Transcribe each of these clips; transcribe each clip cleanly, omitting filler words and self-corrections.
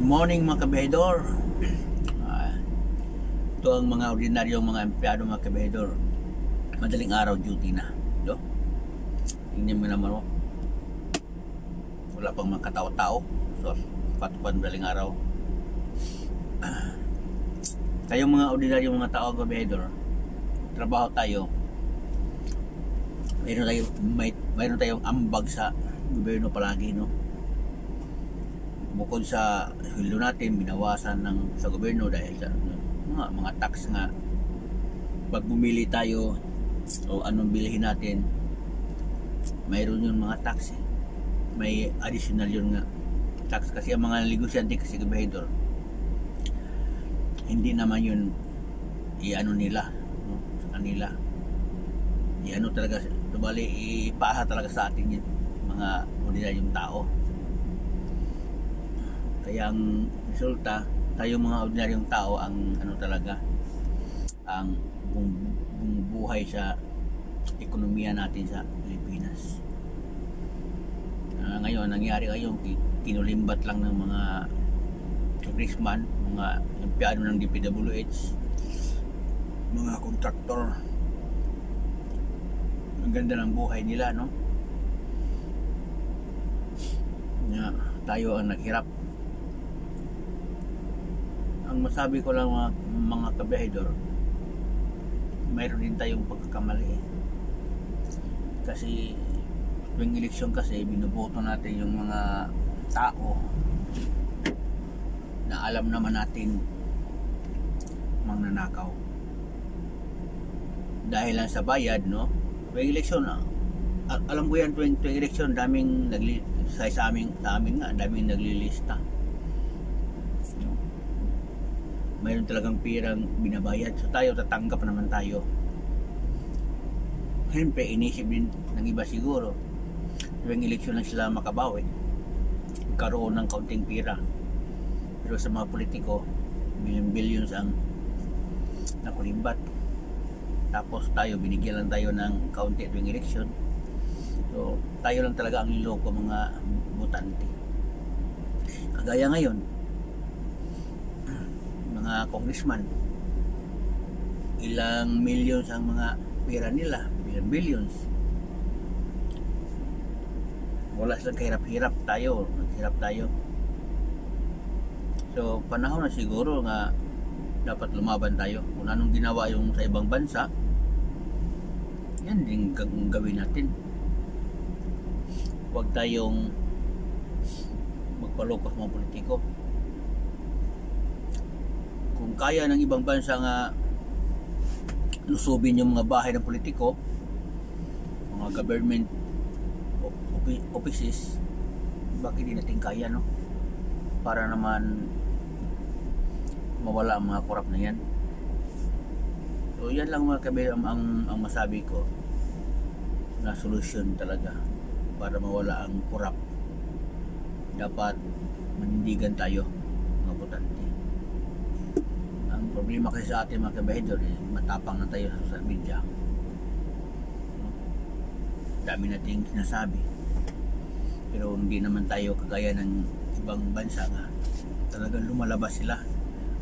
Good morning mga kabehedor. Ito ang mga ordinaryong mga empleyado mga kabehedor. Madaling araw duty na. Do? Tingnan mo naman mo. Wala pang mga katao-tao. So, patupan madaling araw. Kayong mga ordinaryong mga tao kabehedor, trabaho tayo. Mayroon tayong ambag sa gobyerno palagi, no? Bukod sa sweldo natin, binawasan sa gobyerno dahil sa mga tax nga. Pag bumili tayo o anong bilhin natin, mayroon yung mga tax eh. May additional yun nga tax kasi ang mga negosyante kasi kabehedor, hindi naman yun i-ano nila, no? Sa kanila i-ano talaga, tubali ipaha talaga sa atin yun, mga ordinaryong tao. Kaya ang resulta, tayo mga ordinaryong tao ang ano talaga, ang bumubuhay sa ekonomiya natin sa Pilipinas. Ngayon, nangyari ngayon, kinulimbat lang ng mga congressman, mga empleyado ng DPWH, mga kontraktor. Ang ganda ng buhay nila, no? Tayo ang naghirap. Ang masabi ko lang mga kabehedor, mayroon din tayong pagkakamali kasi tuwing eleksyon kasi binoboto natin yung mga tao na alam naman natin magnanakaw dahil lang sa bayad, no? Tuwing eleksyon, alam ko yan, tuwing eleksyon daming sa amin nga daming naglilista. Mayroon talagang pirang binabayad, so tayo tatanggap naman tayo. Siyempre inisip din ng iba siguro tuwing eleksyon lang sila makabawi, karoon ng kaunting pira, pero sa mga politiko billions ang nakulimbat, tapos tayo binigyan lang tayo ng kaunti tuwing eleksyon. So tayo lang talaga ang niloko mga botante. Kagaya ngayon mga congressman, ilang millions ang mga pera nila, billions. Wala silang kahirap-hirap, tayo naghirap tayo. So panahon na siguro nga dapat lumaban tayo. Kung anong ginawa yung sa ibang bansa, yan din gawin natin. Huwag tayong magpalokos mga politiko. Kung kaya ng ibang bansa nga lusubin yung mga bahay ng politiko, mga government offices, bakit di natin kaya, no? Para naman mawala ang mga korap na yan. So yan lang mga kabehedor ang masabi ko na solusyon talaga para mawala ang korap. Dapat manindigan tayo mga botante. Ang problema kasi sa atin mga kabehedor, matapang na tayo sa social media. Dami nating sinasabi, pero hindi naman tayo kagaya ng ibang bansa nga talagang lumalabas sila,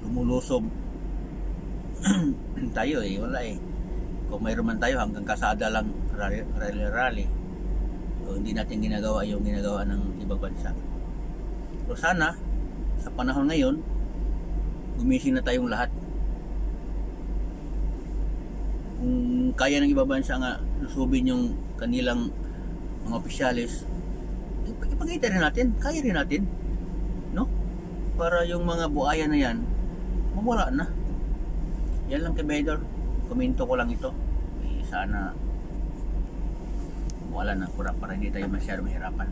lumulusob. Tayo wala kung mayroon man tayo hanggang kasada lang, rally. So hindi natin ginagawa yung ginagawa ng ibang bansa. So sana sa panahon ngayon gumising na tayong lahat. Kung kaya ng ibang bansa nga lusubin yung kanilang mga opisyalis, ipakita rin natin, kaya rin natin, no? Para yung mga buaya na yan mawala na. Yan lang kabehedor, komento ko lang ito. Sana wala na kurap para hindi tayo masyadong mahirapan.